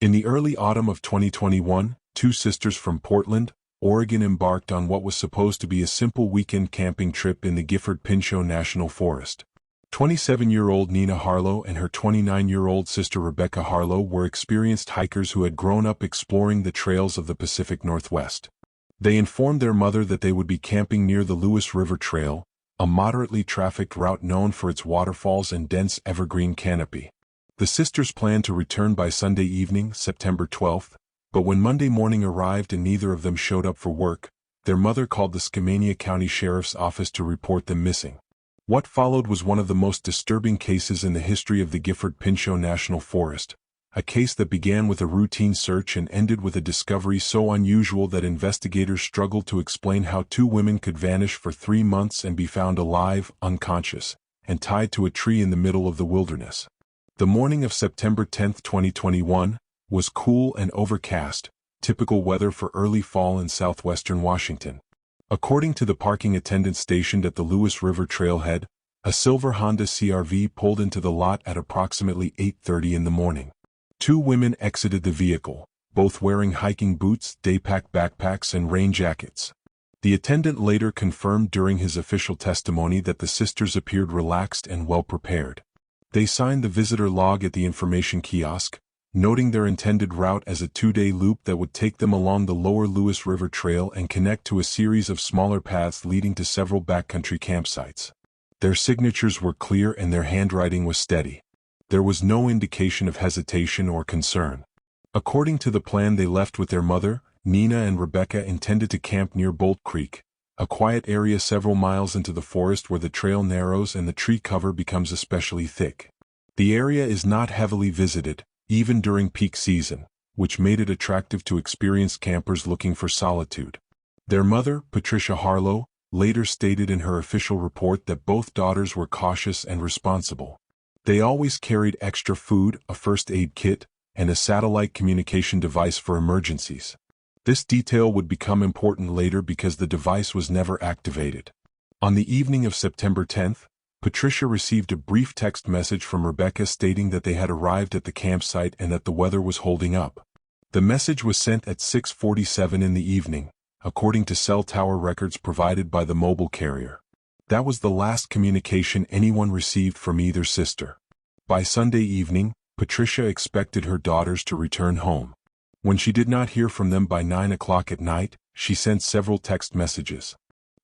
In the early autumn of 2021, two sisters from Portland, Oregon embarked on what was supposed to be a simple weekend camping trip in the Gifford Pinchot National Forest. 27-year-old Nina Harlow and her 29-year-old sister Rebecca Harlow were experienced hikers who had grown up exploring the trails of the Pacific Northwest. They informed their mother that they would be camping near the Lewis River Trail, a moderately trafficked route known for its waterfalls and dense evergreen canopy. The sisters planned to return by Sunday evening, September 12th, but when Monday morning arrived and neither of them showed up for work, their mother called the Skamania County Sheriff's Office to report them missing. What followed was one of the most disturbing cases in the history of the Gifford Pinchot National Forest, a case that began with a routine search and ended with a discovery so unusual that investigators struggled to explain how two women could vanish for 3 months and be found alive, unconscious, and tied to a tree in the middle of the wilderness. The morning of September 10, 2021, was cool and overcast, typical weather for early fall in southwestern Washington. According to the parking attendant stationed at the Lewis River trailhead, a silver Honda CR-V pulled into the lot at approximately 8:30 in the morning. Two women exited the vehicle, both wearing hiking boots, daypack backpacks, and rain jackets. The attendant later confirmed during his official testimony that the sisters appeared relaxed and well-prepared. They signed the visitor log at the information kiosk, noting their intended route as a 2-day loop that would take them along the lower Lewis River Trail and connect to a series of smaller paths leading to several backcountry campsites. Their signatures were clear and their handwriting was steady. There was no indication of hesitation or concern. According to the plan, they left with their mother. Nina and Rebecca intended to camp near Bolt Creek, a quiet area several miles into the forest where the trail narrows and the tree cover becomes especially thick. The area is not heavily visited, even during peak season, which made it attractive to experienced campers looking for solitude. Their mother, Patricia Harlow, later stated in her official report that both daughters were cautious and responsible. They always carried extra food, a first aid kit, and a satellite communication device for emergencies. This detail would become important later because the device was never activated. On the evening of September 10th, Patricia received a brief text message from Rebecca stating that they had arrived at the campsite and that the weather was holding up. The message was sent at 6:47 in the evening, according to cell tower records provided by the mobile carrier. That was the last communication anyone received from either sister. By Sunday evening, Patricia expected her daughters to return home. When she did not hear from them by 9 o'clock at night, she sent several text messages.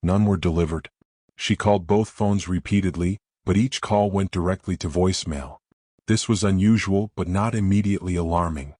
None were delivered. She called both phones repeatedly, but each call went directly to voicemail. This was unusual but not immediately alarming.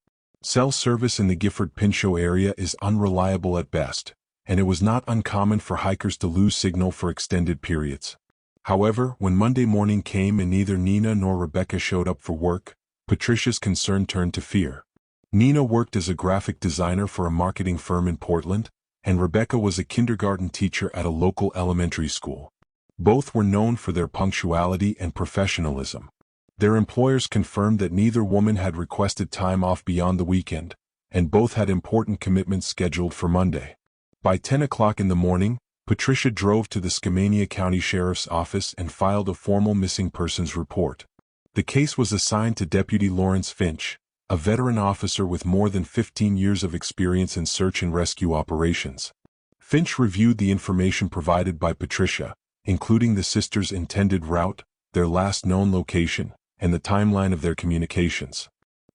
Cell service in the Gifford Pinchot area is unreliable at best, and it was not uncommon for hikers to lose signal for extended periods. However, when Monday morning came and neither Nina nor Rebecca showed up for work, Patricia's concern turned to fear. Nina worked as a graphic designer for a marketing firm in Portland, and Rebecca was a kindergarten teacher at a local elementary school. Both were known for their punctuality and professionalism. Their employers confirmed that neither woman had requested time off beyond the weekend, and both had important commitments scheduled for Monday. By 10 o'clock in the morning, Patricia drove to the Skamania County Sheriff's Office and filed a formal missing persons report. The case was assigned to Deputy Lawrence Finch, a veteran officer with more than 15 years of experience in search and rescue operations. Finch reviewed the information provided by Patricia, including the sisters' intended route, their last known location, and the timeline of their communications.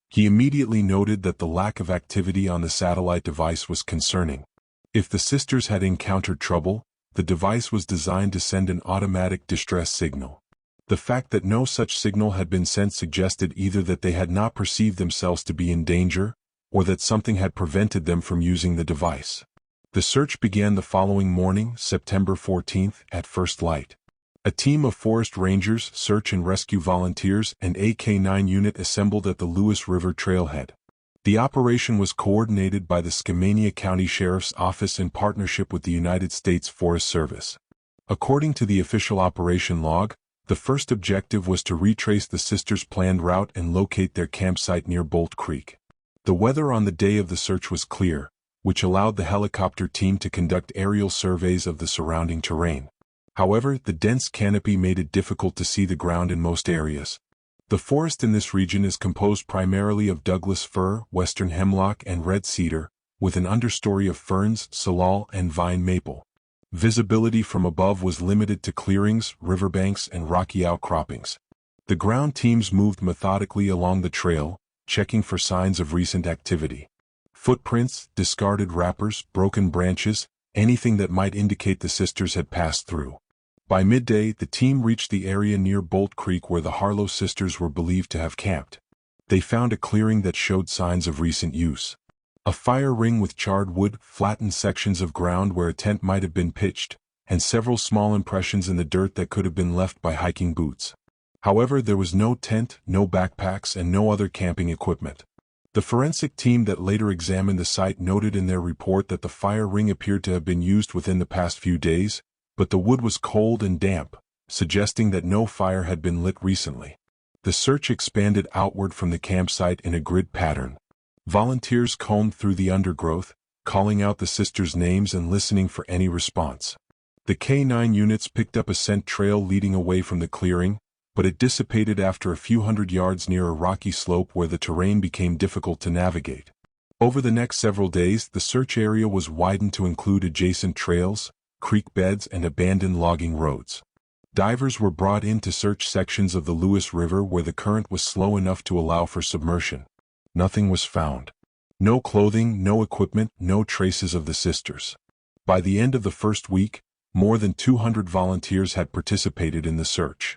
He immediately noted that the lack of activity on the satellite device was concerning. If the sisters had encountered trouble, the device was designed to send an automatic distress signal. The fact that no such signal had been sent suggested either that they had not perceived themselves to be in danger, or that something had prevented them from using the device. The search began the following morning, September 14th, at first light. A team of forest rangers, search and rescue volunteers, and a K-9 unit assembled at the Lewis River trailhead. The operation was coordinated by the Skamania County Sheriff's Office in partnership with the United States Forest Service. According to the official operation log, the first objective was to retrace the sisters' planned route and locate their campsite near Bolt Creek. The weather on the day of the search was clear, which allowed the helicopter team to conduct aerial surveys of the surrounding terrain. However, the dense canopy made it difficult to see the ground in most areas. The forest in this region is composed primarily of Douglas fir, western hemlock, and red cedar, with an understory of ferns, salal, and vine maple. Visibility from above was limited to clearings, riverbanks, and rocky outcroppings. The ground teams moved methodically along the trail, checking for signs of recent activity. Footprints, discarded wrappers, broken branches, anything that might indicate the sisters had passed through. By midday, the team reached the area near Bolt Creek where the Harlow sisters were believed to have camped. They found a clearing that showed signs of recent use. A fire ring with charred wood, flattened sections of ground where a tent might have been pitched, and several small impressions in the dirt that could have been left by hiking boots. However, there was no tent, no backpacks, and no other camping equipment. The forensic team that later examined the site noted in their report that the fire ring appeared to have been used within the past few days, but the wood was cold and damp, suggesting that no fire had been lit recently. The search expanded outward from the campsite in a grid pattern. Volunteers combed through the undergrowth, calling out the sisters' names and listening for any response. The K-9 units picked up a scent trail leading away from the clearing, but it dissipated after a few hundred yards near a rocky slope where the terrain became difficult to navigate. Over the next several days, the search area was widened to include adjacent trails, creek beds, and abandoned logging roads. Divers were brought in to search sections of the Lewis River where the current was slow enough to allow for submersion. Nothing was found. No clothing, no equipment, no traces of the sisters. By the end of the first week, more than 200 volunteers had participated in the search.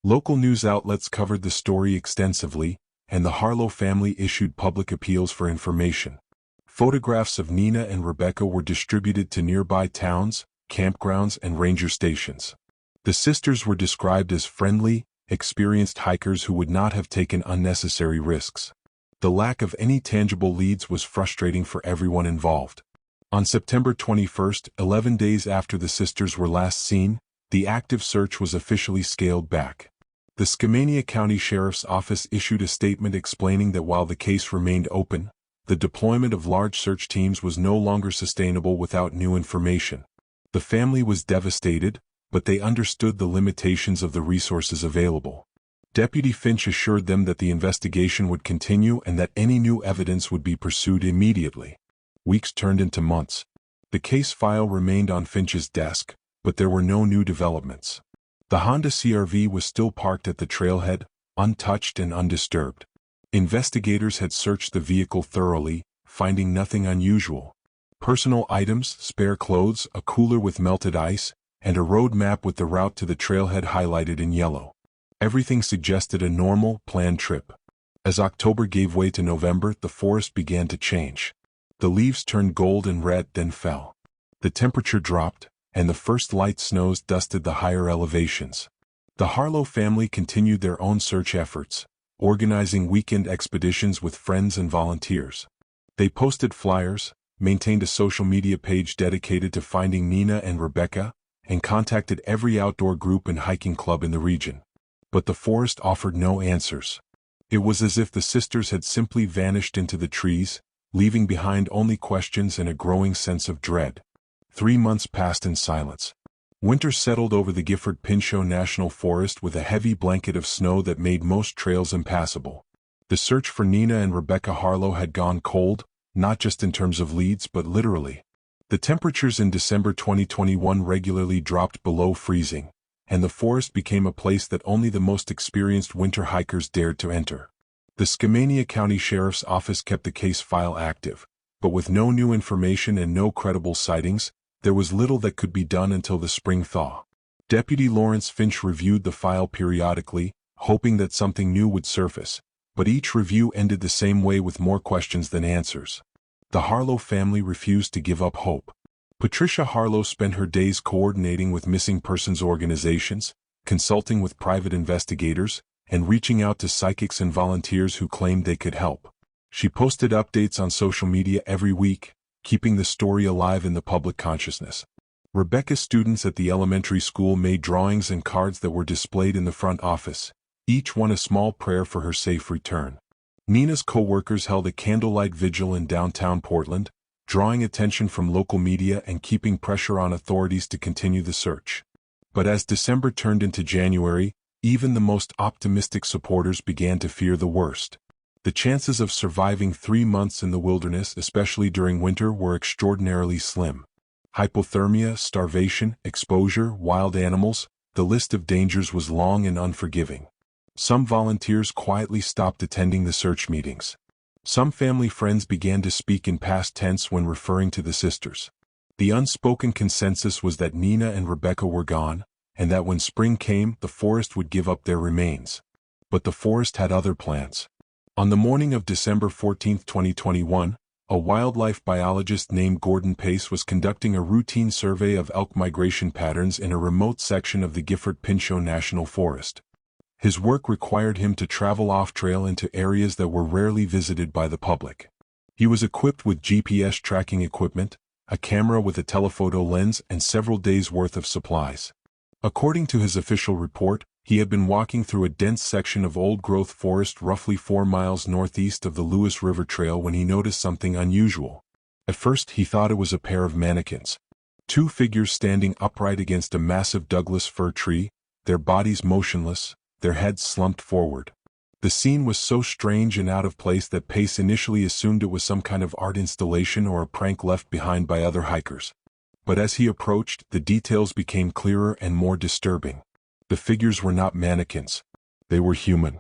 Local news outlets covered the story extensively, and the Harlow family issued public appeals for information. Photographs of Nina and Rebecca were distributed to nearby towns, campgrounds, and ranger stations. The sisters were described as friendly, experienced hikers who would not have taken unnecessary risks. The lack of any tangible leads was frustrating for everyone involved. On September 21, 11 days after the sisters were last seen, the active search was officially scaled back. The Skamania County Sheriff's Office issued a statement explaining that while the case remained open, the deployment of large search teams was no longer sustainable without new information. The family was devastated, but they understood the limitations of the resources available. Deputy Finch assured them that the investigation would continue and that any new evidence would be pursued immediately. Weeks turned into months. The case file remained on Finch's desk, but there were no new developments. The Honda CR-V was still parked at the trailhead, untouched and undisturbed. Investigators had searched the vehicle thoroughly, finding nothing unusual. Personal items, spare clothes, a cooler with melted ice, and a road map with the route to the trailhead highlighted in yellow. Everything suggested a normal, planned trip. As October gave way to November, the forest began to change. The leaves turned gold and red, then fell. The temperature dropped, and the first light snows dusted the higher elevations. The Harlow family continued their own search efforts, organizing weekend expeditions with friends and volunteers. They posted flyers, maintained a social media page dedicated to finding Nina and Rebecca, and contacted every outdoor group and hiking club in the region. But the forest offered no answers. It was as if the sisters had simply vanished into the trees, leaving behind only questions and a growing sense of dread. 3 months passed in silence. Winter settled over the Gifford Pinchot National Forest with a heavy blanket of snow that made most trails impassable. The search for Nina and Rebecca Harlow had gone cold, not just in terms of leads but literally. The temperatures in December 2021 regularly dropped below freezing, and the forest became a place that only the most experienced winter hikers dared to enter. The Skamania County Sheriff's Office kept the case file active, but with no new information and no credible sightings, there was little that could be done until the spring thaw. Deputy Lawrence Finch reviewed the file periodically, hoping that something new would surface, but each review ended the same way with more questions than answers. The Harlow family refused to give up hope. Patricia Harlow spent her days coordinating with missing persons organizations, consulting with private investigators, and reaching out to psychics and volunteers who claimed they could help. She posted updates on social media every week, keeping the story alive in the public consciousness. Rebecca's students at the elementary school made drawings and cards that were displayed in the front office, each one a small prayer for her safe return. Nina's co-workers held a candlelight vigil in downtown Portland, drawing attention from local media and keeping pressure on authorities to continue the search. But as December turned into January, Even the most optimistic supporters began to fear the worst. The chances of surviving 3 months in the wilderness, especially during winter, were extraordinarily slim. Hypothermia, starvation, exposure, wild animals, the list of dangers was long and unforgiving. Some volunteers quietly stopped attending the search meetings. Some family friends began to speak in past tense when referring to the sisters. The unspoken consensus was that Nina and Rebecca were gone, and that when spring came, the forest would give up their remains. But the forest had other plans. On the morning of December 14, 2021, a wildlife biologist named Gordon Pace was conducting a routine survey of elk migration patterns in a remote section of the Gifford Pinchot National Forest. His work required him to travel off-trail into areas that were rarely visited by the public. He was equipped with GPS tracking equipment, a camera with a telephoto lens, and several days' worth of supplies. According to his official report, he had been walking through a dense section of old-growth forest roughly 4 miles northeast of the Lewis River Trail when he noticed something unusual. At first he thought it was a pair of mannequins. 2 figures standing upright against a massive Douglas fir tree, their bodies motionless, their heads slumped forward. The scene was so strange and out of place that Pace initially assumed it was some kind of art installation or a prank left behind by other hikers. But as he approached, the details became clearer and more disturbing. The figures were not mannequins. They were human.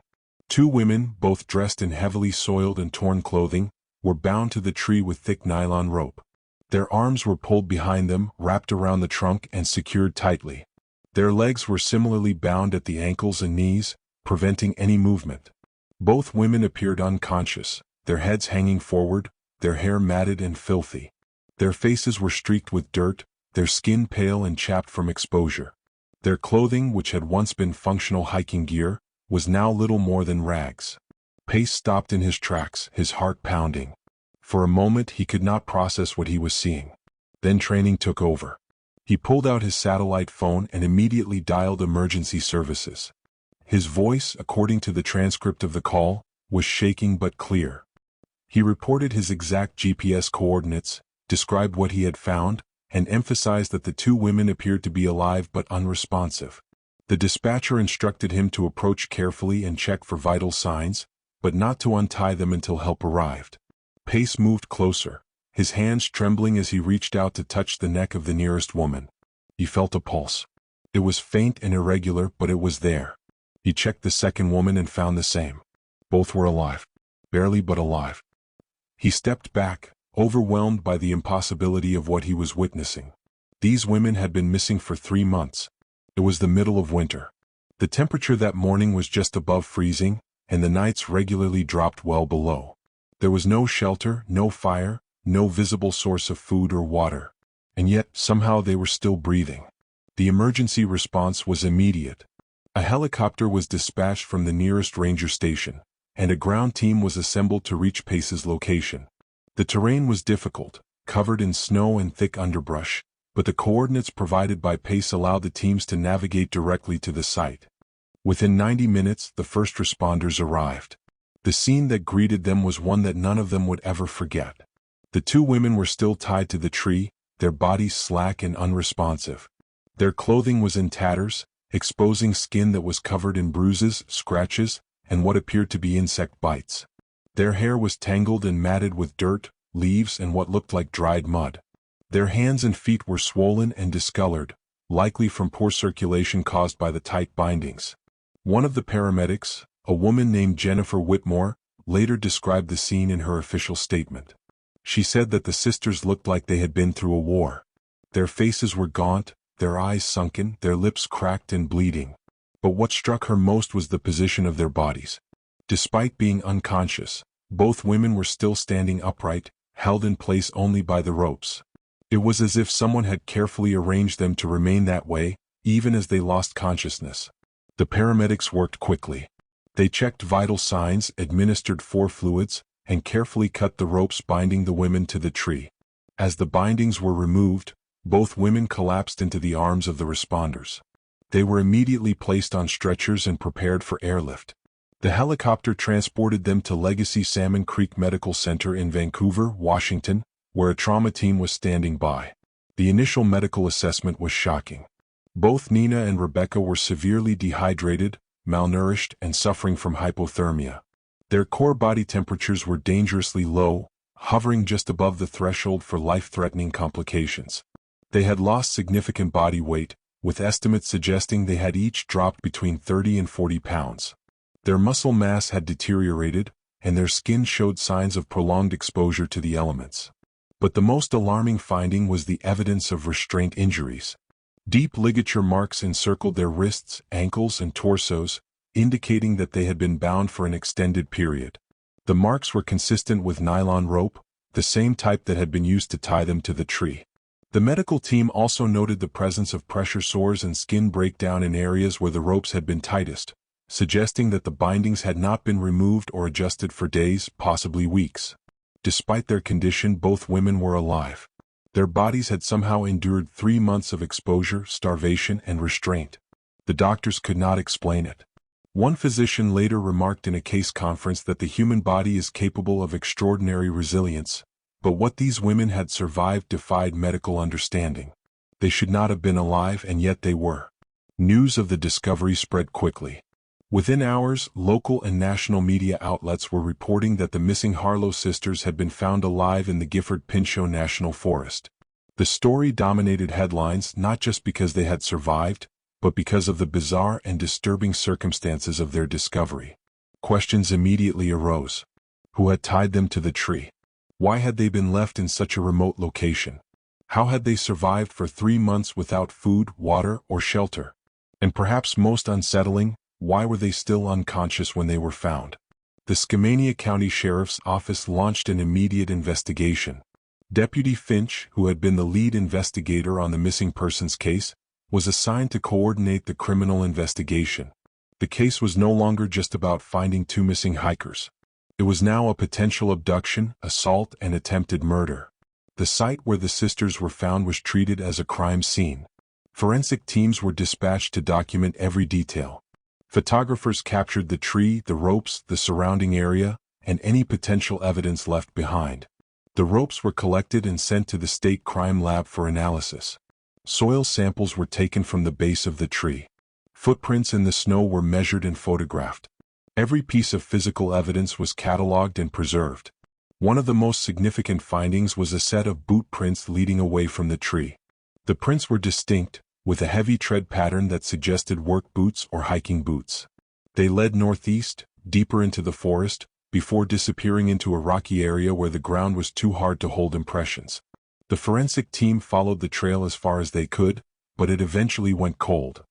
2 women, both dressed in heavily soiled and torn clothing, were bound to the tree with thick nylon rope. Their arms were pulled behind them, wrapped around the trunk, and secured tightly. Their legs were similarly bound at the ankles and knees, preventing any movement. Both women appeared unconscious, their heads hanging forward, their hair matted and filthy. Their faces were streaked with dirt, their skin pale and chapped from exposure. Their clothing, which had once been functional hiking gear, was now little more than rags. Pace stopped in his tracks, his heart pounding. For a moment he could not process what he was seeing. Then training took over. He pulled out his satellite phone and immediately dialed emergency services. His voice, according to the transcript of the call, was shaking but clear. He reported his exact GPS coordinates, described what he had found, and emphasized that the 2 women appeared to be alive but unresponsive. The dispatcher instructed him to approach carefully and check for vital signs, but not to untie them until help arrived. Pace moved closer, his hands trembling as he reached out to touch the neck of the nearest woman. He felt a pulse. It was faint and irregular, but it was there. He checked the second woman and found the same. Both were alive. Barely, but alive. He stepped back, overwhelmed by the impossibility of what he was witnessing. These women had been missing for 3 months. It was the middle of winter. The temperature that morning was just above freezing, and the nights regularly dropped well below. There was no shelter, no fire, no visible source of food or water. And yet, somehow they were still breathing. The emergency response was immediate. A helicopter was dispatched from the nearest ranger station, and a ground team was assembled to reach Pace's location. The terrain was difficult, covered in snow and thick underbrush, but the coordinates provided by Pace allowed the teams to navigate directly to the site. Within 90 minutes, the first responders arrived. The scene that greeted them was one that none of them would ever forget. The 2 women were still tied to the tree, their bodies slack and unresponsive. Their clothing was in tatters, exposing skin that was covered in bruises, scratches, and what appeared to be insect bites. Their hair was tangled and matted with dirt, leaves, and what looked like dried mud. Their hands and feet were swollen and discolored, likely from poor circulation caused by the tight bindings. One of the paramedics, a woman named Jennifer Whitmore, later described the scene in her official statement. She said that the sisters looked like they had been through a war. Their faces were gaunt, their eyes sunken, their lips cracked and bleeding. But what struck her most was the position of their bodies. Despite being unconscious, both women were still standing upright, held in place only by the ropes. It was as if someone had carefully arranged them to remain that way, even as they lost consciousness. The paramedics worked quickly. They checked vital signs, administered 4 fluids, and carefully cut the ropes binding the women to the tree. As the bindings were removed, both women collapsed into the arms of the responders. They were immediately placed on stretchers and prepared for airlift. The helicopter transported them to Legacy Salmon Creek Medical Center in Vancouver, Washington, where a trauma team was standing by. The initial medical assessment was shocking. Both Nina and Rebecca were severely dehydrated, malnourished, and suffering from hypothermia. Their core body temperatures were dangerously low, hovering just above the threshold for life-threatening complications. They had lost significant body weight, with estimates suggesting they had each dropped between 30 and 40 pounds. Their muscle mass had deteriorated, and their skin showed signs of prolonged exposure to the elements. But the most alarming finding was the evidence of restraint injuries. Deep ligature marks encircled their wrists, ankles, and torsos, indicating that they had been bound for an extended period. The marks were consistent with nylon rope, the same type that had been used to tie them to the tree. The medical team also noted the presence of pressure sores and skin breakdown in areas where the ropes had been tightest, suggesting that the bindings had not been removed or adjusted for days, possibly weeks. Despite their condition, both women were alive. Their bodies had somehow endured 3 months of exposure, starvation, and restraint. The doctors could not explain it. One physician later remarked in a case conference that the human body is capable of extraordinary resilience, but what these women had survived defied medical understanding. They should not have been alive, and yet they were. News of the discovery spread quickly. Within hours, local and national media outlets were reporting that the missing Harlow sisters had been found alive in the Gifford Pinchot National Forest. The story dominated headlines not just because they had survived, but because of the bizarre and disturbing circumstances of their discovery. Questions immediately arose. Who had tied them to the tree? Why had they been left in such a remote location? How had they survived for 3 months without food, water, or shelter? And perhaps most unsettling, why were they still unconscious when they were found? The Skamania County Sheriff's Office launched an immediate investigation. Deputy Finch, who had been the lead investigator on the missing persons case, was assigned to coordinate the criminal investigation. The case was no longer just about finding 2 missing hikers. It was now a potential abduction, assault, and attempted murder. The site where the sisters were found was treated as a crime scene. Forensic teams were dispatched to document every detail. Photographers captured the tree, the ropes, the surrounding area, and any potential evidence left behind. The ropes were collected and sent to the state crime lab for analysis. Soil samples were taken from the base of the tree. Footprints in the snow were measured and photographed. Every piece of physical evidence was cataloged and preserved. One of the most significant findings was a set of boot prints leading away from the tree. The prints were distinct, with a heavy tread pattern that suggested work boots or hiking boots. They led northeast, deeper into the forest, before disappearing into a rocky area where the ground was too hard to hold impressions. The forensic team followed the trail as far as they could, but it eventually went cold.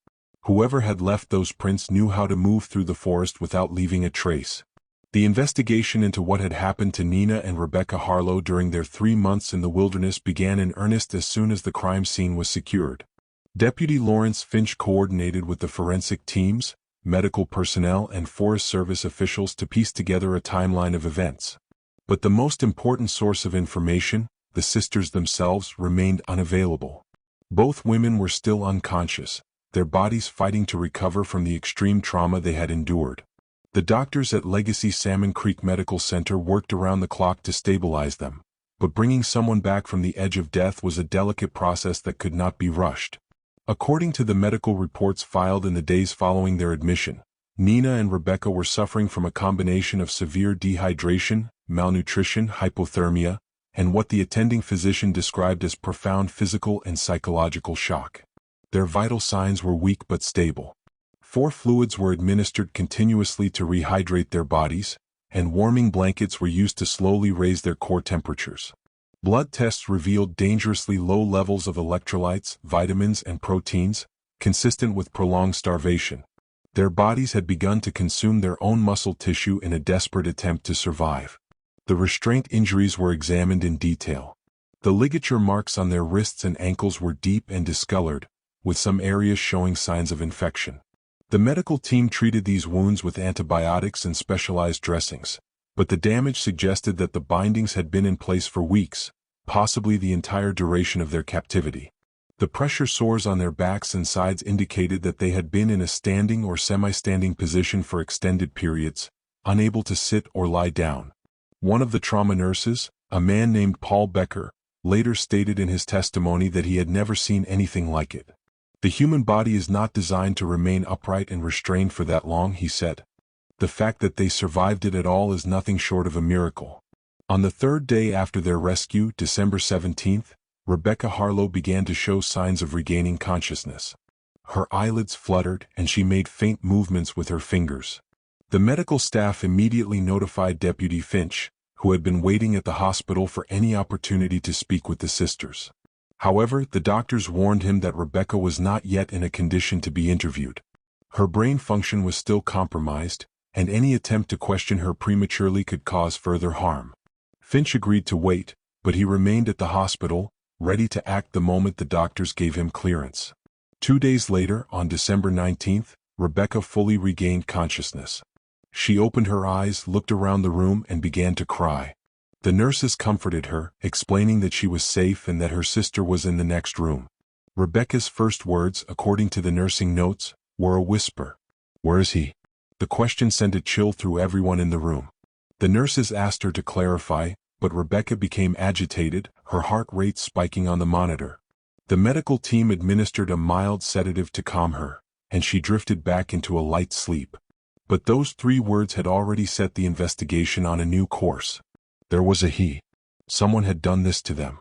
Whoever had left those prints knew how to move through the forest without leaving a trace. The investigation into what had happened to Nina and Rebecca Harlow during their 3 months in the wilderness began in earnest as soon as the crime scene was secured. Deputy Lawrence Finch coordinated with the forensic teams, medical personnel, and Forest Service officials to piece together a timeline of events. But the most important source of information, the sisters themselves, remained unavailable. Both women were still unconscious, their bodies fighting to recover from the extreme trauma they had endured. The doctors at Legacy Salmon Creek Medical Center worked around the clock to stabilize them, but bringing someone back from the edge of death was a delicate process that could not be rushed. According to the medical reports filed in the days following their admission, Nina and Rebecca were suffering from a combination of severe dehydration, malnutrition, hypothermia, and what the attending physician described as profound physical and psychological shock. Their vital signs were weak but stable. 4 fluids were administered continuously to rehydrate their bodies, and warming blankets were used to slowly raise their core temperatures. Blood tests revealed dangerously low levels of electrolytes, vitamins, and proteins, consistent with prolonged starvation. Their bodies had begun to consume their own muscle tissue in a desperate attempt to survive. The restraint injuries were examined in detail. The ligature marks on their wrists and ankles were deep and discolored, with some areas showing signs of infection. The medical team treated these wounds with antibiotics and specialized dressings, but the damage suggested that the bindings had been in place for weeks, possibly the entire duration of their captivity. The pressure sores on their backs and sides indicated that they had been in a standing or semi-standing position for extended periods, unable to sit or lie down. One of the trauma nurses, a man named Paul Becker, later stated in his testimony that he had never seen anything like it. The human body is not designed to remain upright and restrained for that long, he said. The fact that they survived it at all is nothing short of a miracle. On the third day after their rescue, December 17th, Rebecca Harlow began to show signs of regaining consciousness. Her eyelids fluttered and she made faint movements with her fingers. The medical staff immediately notified Deputy Finch, who had been waiting at the hospital for any opportunity to speak with the sisters. However, the doctors warned him that Rebecca was not yet in a condition to be interviewed. Her brain function was still compromised, and any attempt to question her prematurely could cause further harm. Finch agreed to wait, but he remained at the hospital, ready to act the moment the doctors gave him clearance. 2 days later, on December 19th, Rebecca fully regained consciousness. She opened her eyes, looked around the room, and began to cry. The nurses comforted her, explaining that she was safe and that her sister was in the next room. Rebecca's first words, according to the nursing notes, were a whisper. "Where is he?" The question sent a chill through everyone in the room. The nurses asked her to clarify, but Rebecca became agitated, her heart rate spiking on the monitor. The medical team administered a mild sedative to calm her, and she drifted back into a light sleep. But those 3 words had already set the investigation on a new course. There was a he. Someone had done this to them.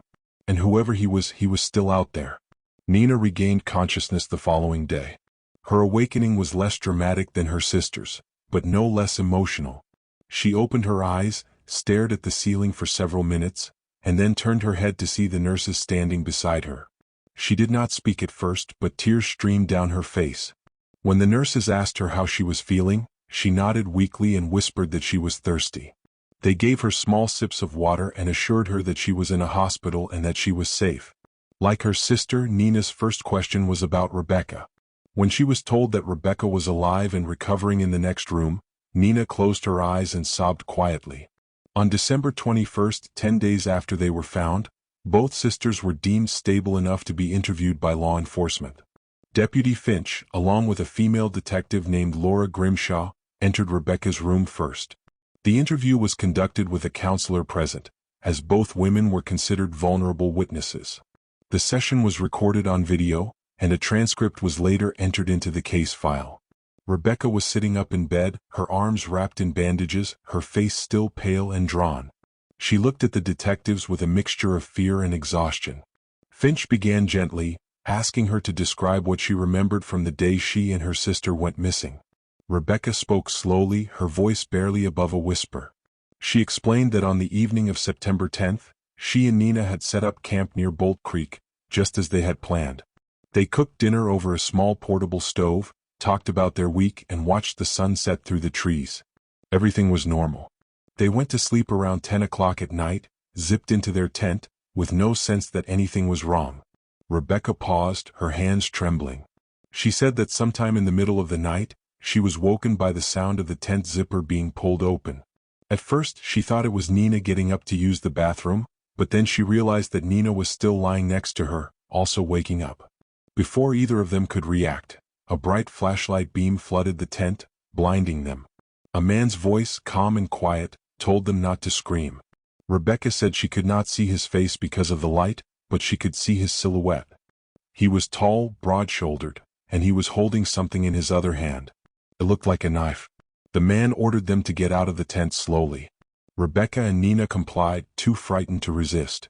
And whoever he was still out there. Nina regained consciousness the following day. Her awakening was less dramatic than her sister's, but no less emotional. She opened her eyes, stared at the ceiling for several minutes, and then turned her head to see the nurses standing beside her. She did not speak at first, but tears streamed down her face. When the nurses asked her how she was feeling, she nodded weakly and whispered that she was thirsty. They gave her small sips of water and assured her that she was in a hospital and that she was safe. Like her sister, Nina's first question was about Rebecca. When she was told that Rebecca was alive and recovering in the next room, Nina closed her eyes and sobbed quietly. On December 21st, 10 days after they were found, both sisters were deemed stable enough to be interviewed by law enforcement. Deputy Finch, along with a female detective named Laura Grimshaw, entered Rebecca's room first. The interview was conducted with a counselor present, as both women were considered vulnerable witnesses. The session was recorded on video, and a transcript was later entered into the case file. Rebecca was sitting up in bed, her arms wrapped in bandages, her face still pale and drawn. She looked at the detectives with a mixture of fear and exhaustion. Finch began gently, asking her to describe what she remembered from the day she and her sister went missing. Rebecca spoke slowly, her voice barely above a whisper. She explained that on the evening of September 10th, she and Nina had set up camp near Bolt Creek, just as they had planned. They cooked dinner over a small portable stove, talked about their week, and watched the sun set through the trees. Everything was normal. They went to sleep around 10 o'clock at night, zipped into their tent, with no sense that anything was wrong. Rebecca paused, her hands trembling. She said that sometime in the middle of the night, she was woken by the sound of the tent zipper being pulled open. At first, she thought it was Nina getting up to use the bathroom, but then she realized that Nina was still lying next to her, also waking up. Before either of them could react, a bright flashlight beam flooded the tent, blinding them. A man's voice, calm and quiet, told them not to scream. Rebecca said she could not see his face because of the light, but she could see his silhouette. He was tall, broad-shouldered, and he was holding something in his other hand. It looked like a knife. The man ordered them to get out of the tent slowly. Rebecca and Nina complied, too frightened to resist.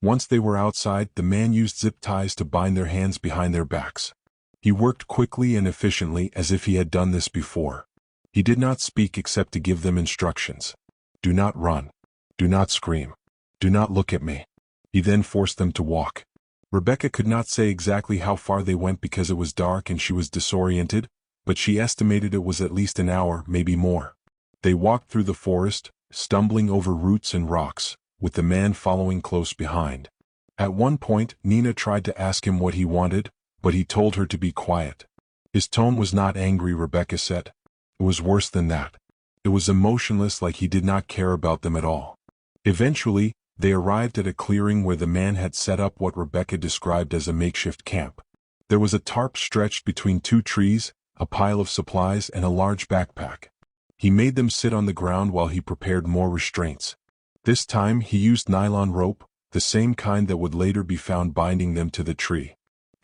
Once they were outside, the man used zip ties to bind their hands behind their backs. He worked quickly and efficiently as if he had done this before. He did not speak except to give them instructions. Do not run. Do not scream. Do not look at me. He then forced them to walk. Rebecca could not say exactly how far they went because it was dark and she was disoriented, but she estimated it was at least an hour, maybe more. They walked through the forest, stumbling over roots and rocks, with the man following close behind. At one point, Nina tried to ask him what he wanted, but he told her to be quiet. His tone was not angry, Rebecca said. It was worse than that. It was emotionless, like he did not care about them at all. Eventually, they arrived at a clearing where the man had set up what Rebecca described as a makeshift camp. There was a tarp stretched between 2 trees, a pile of supplies, and a large backpack. He made them sit on the ground while he prepared more restraints. This time he used nylon rope, the same kind that would later be found binding them to the tree.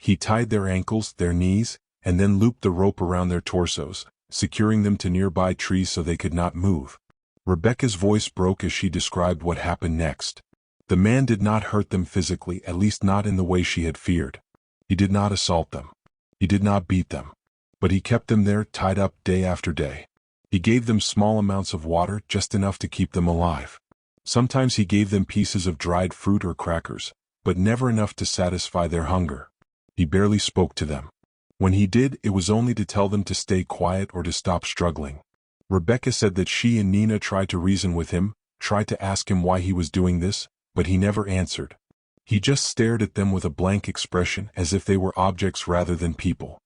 He tied their ankles, their knees, and then looped the rope around their torsos, securing them to nearby trees so they could not move. Rebecca's voice broke as she described what happened next. The man did not hurt them physically, at least not in the way she had feared. He did not assault them. He did not beat them. But he kept them there, tied up day after day. He gave them small amounts of water, just enough to keep them alive. Sometimes he gave them pieces of dried fruit or crackers, but never enough to satisfy their hunger. He barely spoke to them. When he did, it was only to tell them to stay quiet or to stop struggling. Rebecca said that she and Nina tried to reason with him, tried to ask him why he was doing this, but he never answered. He just stared at them with a blank expression, as if they were objects rather than people.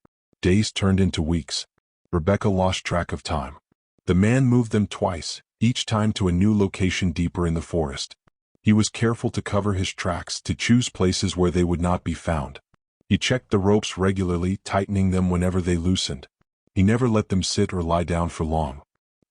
Days turned into weeks. Rebecca lost track of time. The man moved them twice, each time to a new location deeper in the forest. He was careful to cover his tracks, to choose places where they would not be found. He checked the ropes regularly, tightening them whenever they loosened. He never let them sit or lie down for long.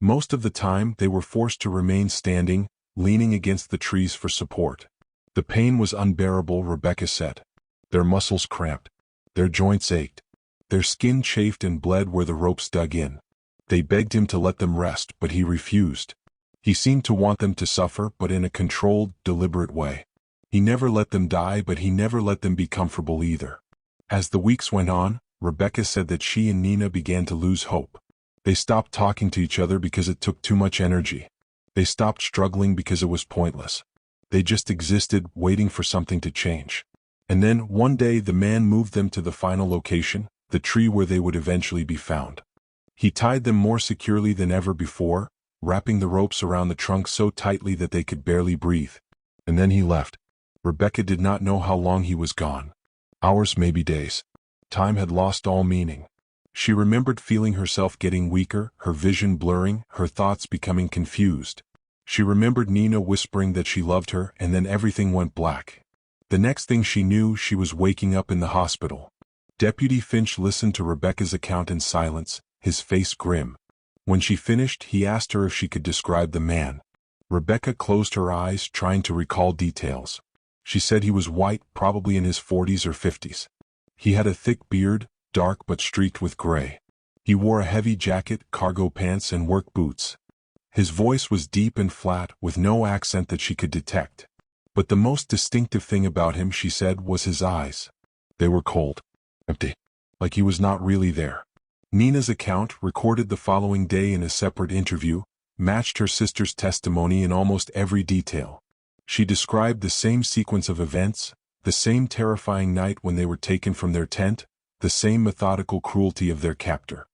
Most of the time, they were forced to remain standing, leaning against the trees for support. The pain was unbearable, Rebecca said. Their muscles cramped. Their joints ached. Their skin chafed and bled where the ropes dug in. They begged him to let them rest, but he refused. He seemed to want them to suffer, but in a controlled, deliberate way. He never let them die, but he never let them be comfortable either. As the weeks went on, Rebecca said that she and Nina began to lose hope. They stopped talking to each other because it took too much energy. They stopped struggling because it was pointless. They just existed, waiting for something to change. And then, one day, the man moved them to the final location, the tree where they would eventually be found. He tied them more securely than ever before, wrapping the ropes around the trunk so tightly that they could barely breathe. And then he left. Rebecca did not know how long he was gone. Hours, maybe days. Time had lost all meaning. She remembered feeling herself getting weaker, her vision blurring, her thoughts becoming confused. She remembered Nina whispering that she loved her, and then everything went black. The next thing she knew, she was waking up in the hospital. Deputy Finch listened to Rebecca's account in silence, his face grim. When she finished, he asked her if she could describe the man. Rebecca closed her eyes, trying to recall details. She said he was white, probably in his 40s or 50s. He had a thick beard, dark but streaked with gray. He wore a heavy jacket, cargo pants, and work boots. His voice was deep and flat, with no accent that she could detect. But the most distinctive thing about him, she said, was his eyes. They were cold. Empty. Like he was not really there. Nina's account, recorded the following day in a separate interview, matched her sister's testimony in almost every detail. She described the same sequence of events, the same terrifying night when they were taken from their tent, the same methodical cruelty of their captor.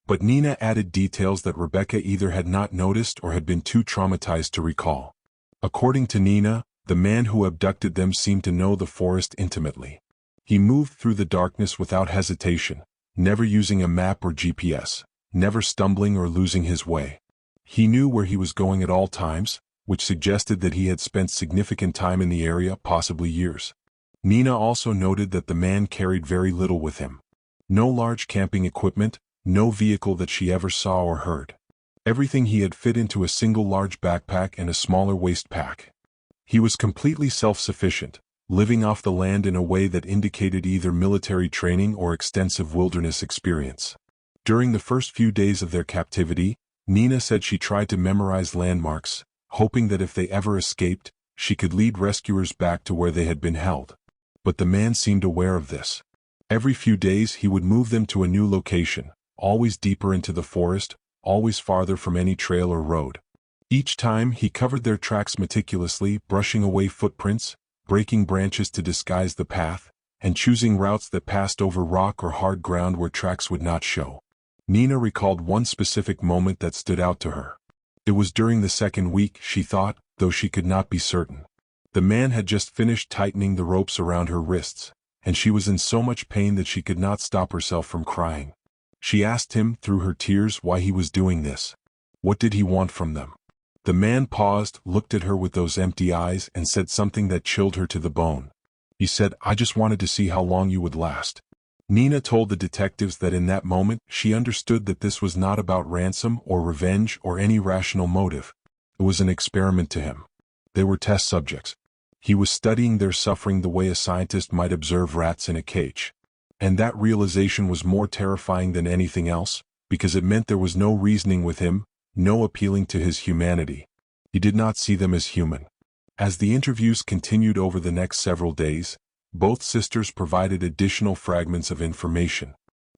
But Nina added details that Rebecca either had not noticed or had been too traumatized to recall. According to Nina, the man who abducted them seemed to know the forest intimately. He moved through the darkness without hesitation, never using a map or GPS, never stumbling or losing his way. He knew where he was going at all times, which suggested that he had spent significant time in the area, possibly years. Nina also noted that the man carried very little with him. No large camping equipment, no vehicle that she ever saw or heard. Everything he had fit into a single large backpack and a smaller waist pack. He was completely self-sufficient, living off the land in a way that indicated either military training or extensive wilderness experience. During the first few days of their captivity, Nina said she tried to memorize landmarks, hoping that if they ever escaped, she could lead rescuers back to where they had been held. But the man seemed aware of this. Every few days he would move them to a new location, always deeper into the forest, always farther from any trail or road. Each time he covered their tracks meticulously, brushing away footprints, breaking branches to disguise the path, and choosing routes that passed over rock or hard ground where tracks would not show. Nina recalled one specific moment that stood out to her. It was during the second week, she thought, though she could not be certain. The man had just finished tightening the ropes around her wrists, and she was in so much pain that she could not stop herself from crying. She asked him, through her tears, why he was doing this. What did he want from them? The man paused, looked at her with those empty eyes, and said something that chilled her to the bone. He said, "I just wanted to see how long you would last." Nina told the detectives that in that moment, she understood that this was not about ransom or revenge or any rational motive. It was an experiment to him. They were test subjects. He was studying their suffering the way a scientist might observe rats in a cage. And that realization was more terrifying than anything else, because it meant there was no reasoning with him, no appealing to his humanity. He did not see them as human. As the interviews continued over the next several days, both sisters provided additional fragments of information.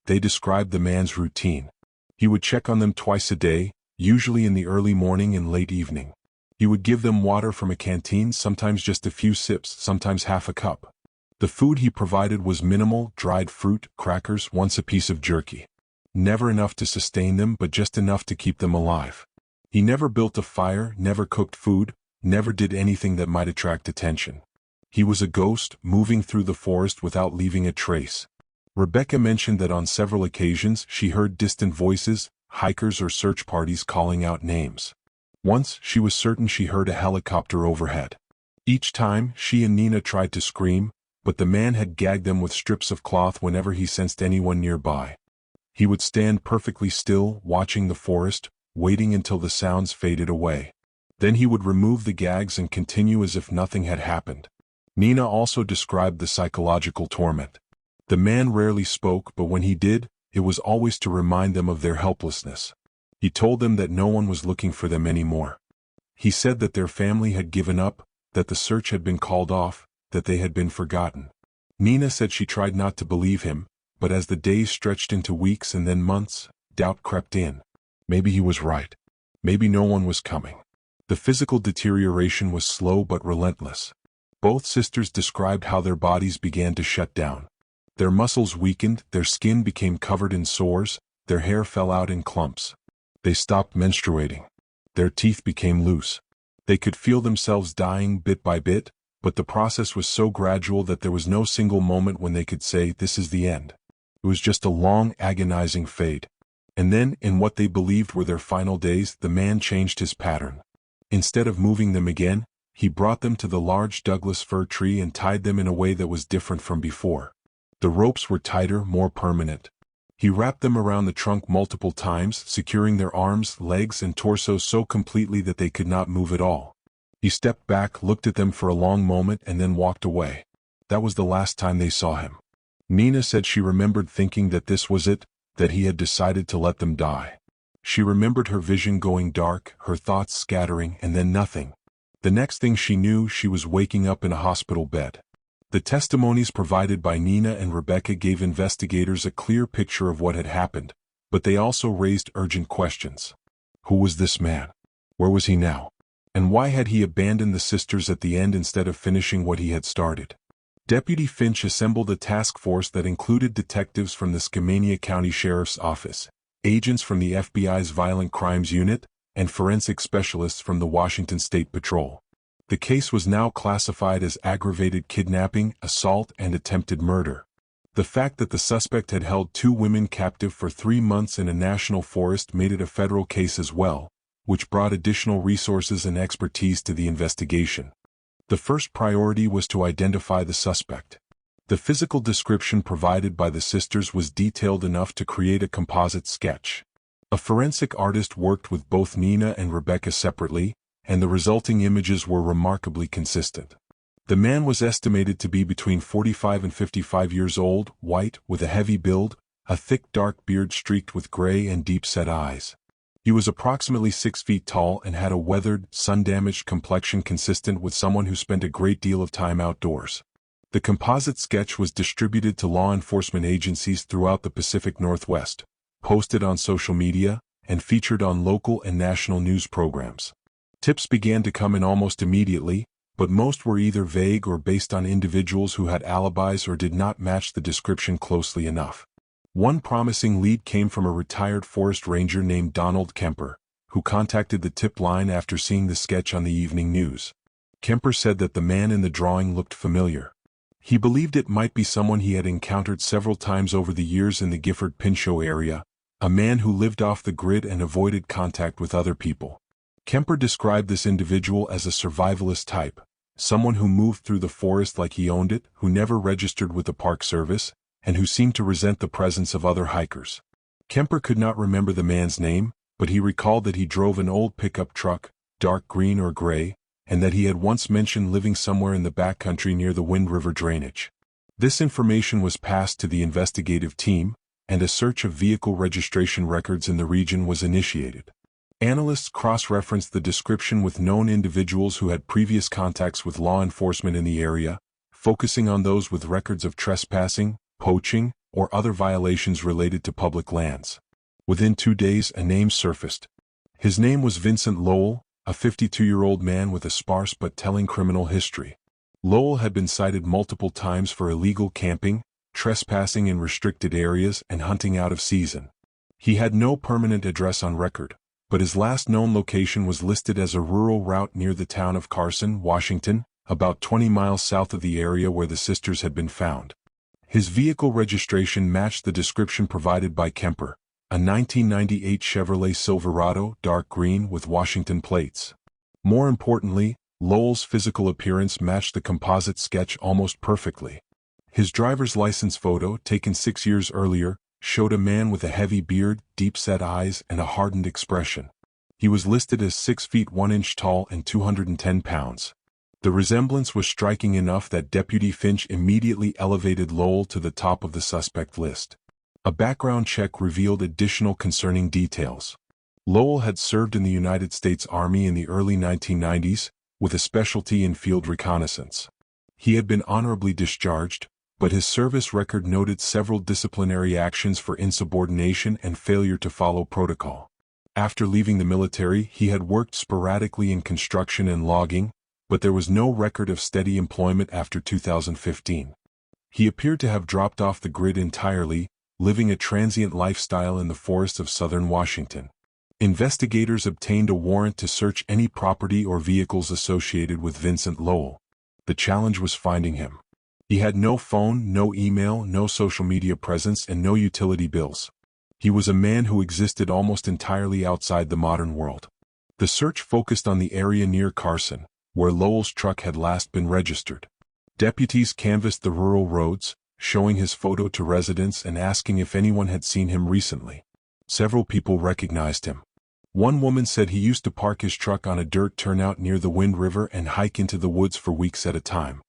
They described the man's routine. He would check on them twice a day, usually in the early morning and late evening. He would give them water from a canteen, sometimes just a few sips, sometimes half a cup. The food he provided was minimal: dried fruit, crackers, once a piece of jerky. Never enough to sustain them, but just enough to keep them alive. He never built a fire, never cooked food, never did anything that might attract attention. He was a ghost, moving through the forest without leaving a trace. Rebecca mentioned that on several occasions she heard distant voices, hikers or search parties calling out names. Once, she was certain she heard a helicopter overhead. Each time, she and Nina tried to scream, but the man had gagged them with strips of cloth whenever he sensed anyone nearby. He would stand perfectly still, watching the forest, waiting until the sounds faded away. Then he would remove the gags and continue as if nothing had happened. Nina also described the psychological torment. The man rarely spoke, but when he did, it was always to remind them of their helplessness. He told them that no one was looking for them anymore. He said that their family had given up, that the search had been called off, that they had been forgotten. Nina said she tried not to believe him, but as the days stretched into weeks and then months, doubt crept in. Maybe he was right. Maybe no one was coming. The physical deterioration was slow but relentless. Both sisters described how their bodies began to shut down. Their muscles weakened, their skin became covered in sores, their hair fell out in clumps. They stopped menstruating. Their teeth became loose. They could feel themselves dying bit by bit, but the process was so gradual that there was no single moment when they could say, "This is the end." It was just a long, agonizing fade. And then, in what they believed were their final days, the man changed his pattern. Instead of moving them again, he brought them to the large Douglas fir tree and tied them in a way that was different from before. The ropes were tighter, more permanent. He wrapped them around the trunk multiple times, securing their arms, legs, and torso so completely that they could not move at all. He stepped back, looked at them for a long moment, and then walked away. That was the last time they saw him. Nina said she remembered thinking that this was it, that he had decided to let them die. She remembered her vision going dark, her thoughts scattering, and then nothing. The next thing she knew, she was waking up in a hospital bed. The testimonies provided by Nina and Rebecca gave investigators a clear picture of what had happened, but they also raised urgent questions. Who was this man? Where was he now? And why had he abandoned the sisters at the end instead of finishing what he had started? Deputy Finch assembled a task force that included detectives from the Skamania County Sheriff's Office, agents from the FBI's Violent Crimes Unit, and forensic specialists from the Washington State Patrol. The case was now classified as aggravated kidnapping, assault, and attempted murder. The fact that the suspect had held 2 women captive for 3 months in a national forest made it a federal case as well, which brought additional resources and expertise to the investigation. The first priority was to identify the suspect. The physical description provided by the sisters was detailed enough to create a composite sketch. A forensic artist worked with both Nina and Rebecca separately, and the resulting images were remarkably consistent. The man was estimated to be between 45 and 55 years old, white, with a heavy build, a thick dark beard streaked with gray and deep-set eyes. He was approximately 6 feet tall and had a weathered, sun-damaged complexion consistent with someone who spent a great deal of time outdoors. The composite sketch was distributed to law enforcement agencies throughout the Pacific Northwest, posted on social media, and featured on local and national news programs. Tips began to come in almost immediately, but most were either vague or based on individuals who had alibis or did not match the description closely enough. One promising lead came from a retired forest ranger named Donald Kemper, who contacted the tip line after seeing the sketch on the evening news. Kemper said that the man in the drawing looked familiar. He believed it might be someone he had encountered several times over the years in the Gifford Pinchot area, a man who lived off the grid and avoided contact with other people. Kemper described this individual as a survivalist type, someone who moved through the forest like he owned it, who never registered with the Park Service, and who seemed to resent the presence of other hikers. Kemper could not remember the man's name, but he recalled that he drove an old pickup truck, dark green or gray, and that he had once mentioned living somewhere in the backcountry near the Wind River drainage. This information was passed to the investigative team, and a search of vehicle registration records in the region was initiated. Analysts cross-referenced the description with known individuals who had previous contacts with law enforcement in the area, focusing on those with records of trespassing, poaching, or other violations related to public lands. Within 2 days, a name surfaced. His name was Vincent Lowell, a 52-year-old man with a sparse but telling criminal history. Lowell had been cited multiple times for illegal camping, trespassing in restricted areas, and hunting out of season. He had no permanent address on record, but his last known location was listed as a rural route near the town of Carson, Washington, about 20 miles south of the area where the sisters had been found. His vehicle registration matched the description provided by Kemper, a 1998 Chevrolet Silverado, dark green with Washington plates. More importantly, Lowell's physical appearance matched the composite sketch almost perfectly. His driver's license photo, taken 6 years earlier, showed a man with a heavy beard, deep-set eyes, and a hardened expression. He was listed as 6 feet 1 inch tall and 210 pounds. The resemblance was striking enough that Deputy Finch immediately elevated Lowell to the top of the suspect list. A background check revealed additional concerning details. Lowell had served in the United States Army in the early 1990s, with a specialty in field reconnaissance. He had been honorably discharged, but his service record noted several disciplinary actions for insubordination and failure to follow protocol. After leaving the military, he had worked sporadically in construction and logging, but there was no record of steady employment after 2015. He appeared to have dropped off the grid entirely, living a transient lifestyle in the forests of southern Washington. Investigators obtained a warrant to search any property or vehicles associated with Vincent Lowell. The challenge was finding him. He had no phone, no email, no social media presence, and no utility bills. He was a man who existed almost entirely outside the modern world. The search focused on the area near Carson, where Lowell's truck had last been registered. Deputies canvassed the rural roads, showing his photo to residents and asking if anyone had seen him recently. Several people recognized him. One woman said he used to park his truck on a dirt turnout near the Wind River and hike into the woods for weeks at a time.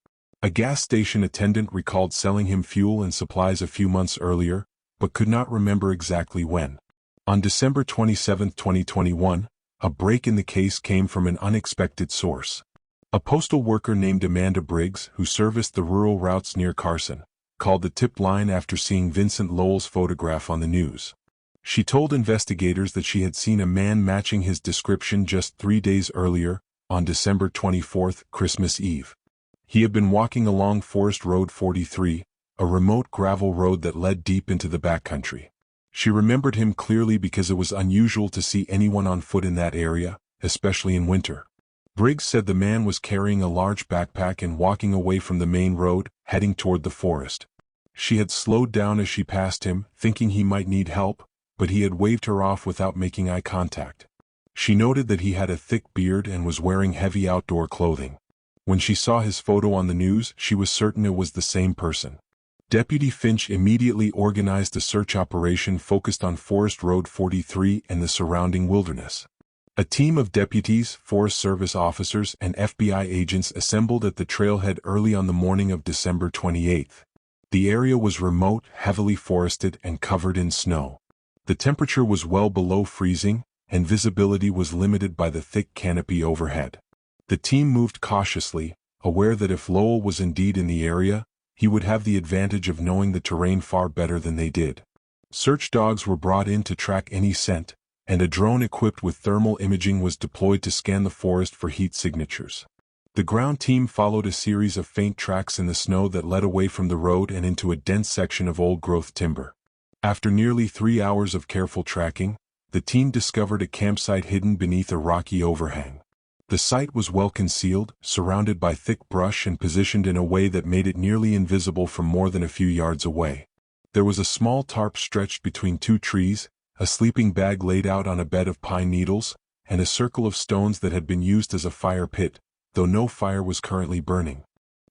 A gas station attendant recalled selling him fuel and supplies a few months earlier, but could not remember exactly when. On December 27, 2021, a break in the case came from an unexpected source. A postal worker named Amanda Briggs, who serviced the rural routes near Carson, called the tip line after seeing Vincent Lowell's photograph on the news. She told investigators that she had seen a man matching his description just 3 days earlier, on December 24, Christmas Eve. He had been walking along Forest Road 43, a remote gravel road that led deep into the backcountry. She remembered him clearly because it was unusual to see anyone on foot in that area, especially in winter. Briggs said the man was carrying a large backpack and walking away from the main road, heading toward the forest. She had slowed down as she passed him, thinking he might need help, but he had waved her off without making eye contact. She noted that he had a thick beard and was wearing heavy outdoor clothing. When she saw his photo on the news, she was certain it was the same person. Deputy Finch immediately organized a search operation focused on Forest Road 43 and the surrounding wilderness. A team of deputies, Forest Service officers, and FBI agents assembled at the trailhead early on the morning of December 28. The area was remote, heavily forested, and covered in snow. The temperature was well below freezing, and visibility was limited by the thick canopy overhead. The team moved cautiously, aware that if Lowell was indeed in the area, he would have the advantage of knowing the terrain far better than they did. Search dogs were brought in to track any scent, and a drone equipped with thermal imaging was deployed to scan the forest for heat signatures. The ground team followed a series of faint tracks in the snow that led away from the road and into a dense section of old-growth timber. After nearly 3 hours of careful tracking, the team discovered a campsite hidden beneath a rocky overhang. The site was well concealed, surrounded by thick brush and positioned in a way that made it nearly invisible from more than a few yards away. There was a small tarp stretched between 2 trees, a sleeping bag laid out on a bed of pine needles, and a circle of stones that had been used as a fire pit, though no fire was currently burning.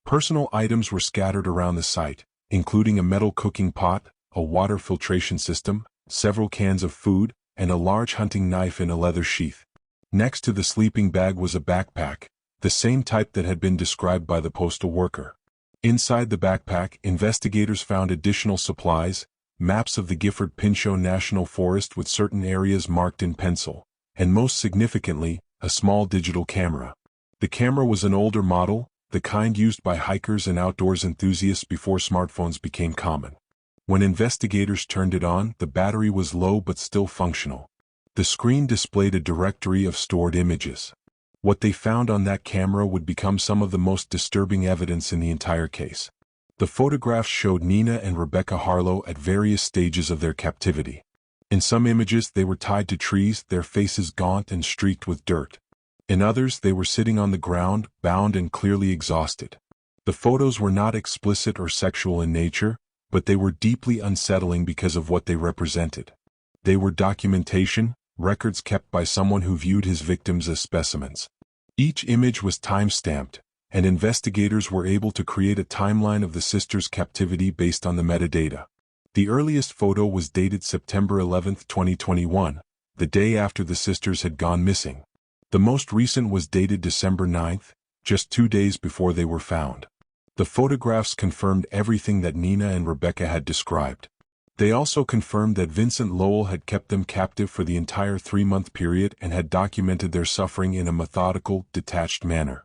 Personal items were scattered around the site, including a metal cooking pot, a water filtration system, several cans of food, and a large hunting knife in a leather sheath. Next to the sleeping bag was a backpack, the same type that had been described by the postal worker. Inside the backpack, investigators found additional supplies, maps of the Gifford Pinchot National Forest with certain areas marked in pencil, and most significantly, a small digital camera. The camera was an older model, the kind used by hikers and outdoors enthusiasts before smartphones became common. When investigators turned it on, the battery was low but still functional. The screen displayed a directory of stored images. What they found on that camera would become some of the most disturbing evidence in the entire case. The photographs showed Nina and Rebecca Harlow at various stages of their captivity. In some images they were tied to trees, their faces gaunt and streaked with dirt. In others they were sitting on the ground, bound and clearly exhausted. The photos were not explicit or sexual in nature, but they were deeply unsettling because of what they represented. They were documentation, records kept by someone who viewed his victims as specimens. Each image was time-stamped, and investigators were able to create a timeline of the sisters' captivity based on the metadata. The earliest photo was dated September 11, 2021, the day after the sisters had gone missing. The most recent was dated December 9, just 2 days before they were found. The photographs confirmed everything that Nina and Rebecca had described. They also confirmed that Vincent Lowell had kept them captive for the entire 3-month period and had documented their suffering in a methodical, detached manner.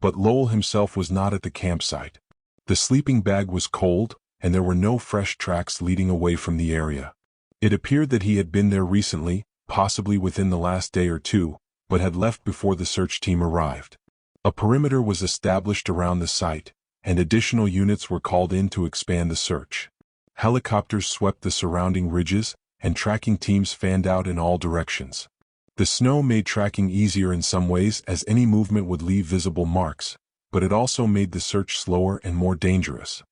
But Lowell himself was not at the campsite. The sleeping bag was cold, and there were no fresh tracks leading away from the area. It appeared that he had been there recently, possibly within the last day or two, but had left before the search team arrived. A perimeter was established around the site, and additional units were called in to expand the search. Helicopters swept the surrounding ridges, and tracking teams fanned out in all directions. The snow made tracking easier in some ways as any movement would leave visible marks, but it also made the search slower and more dangerous.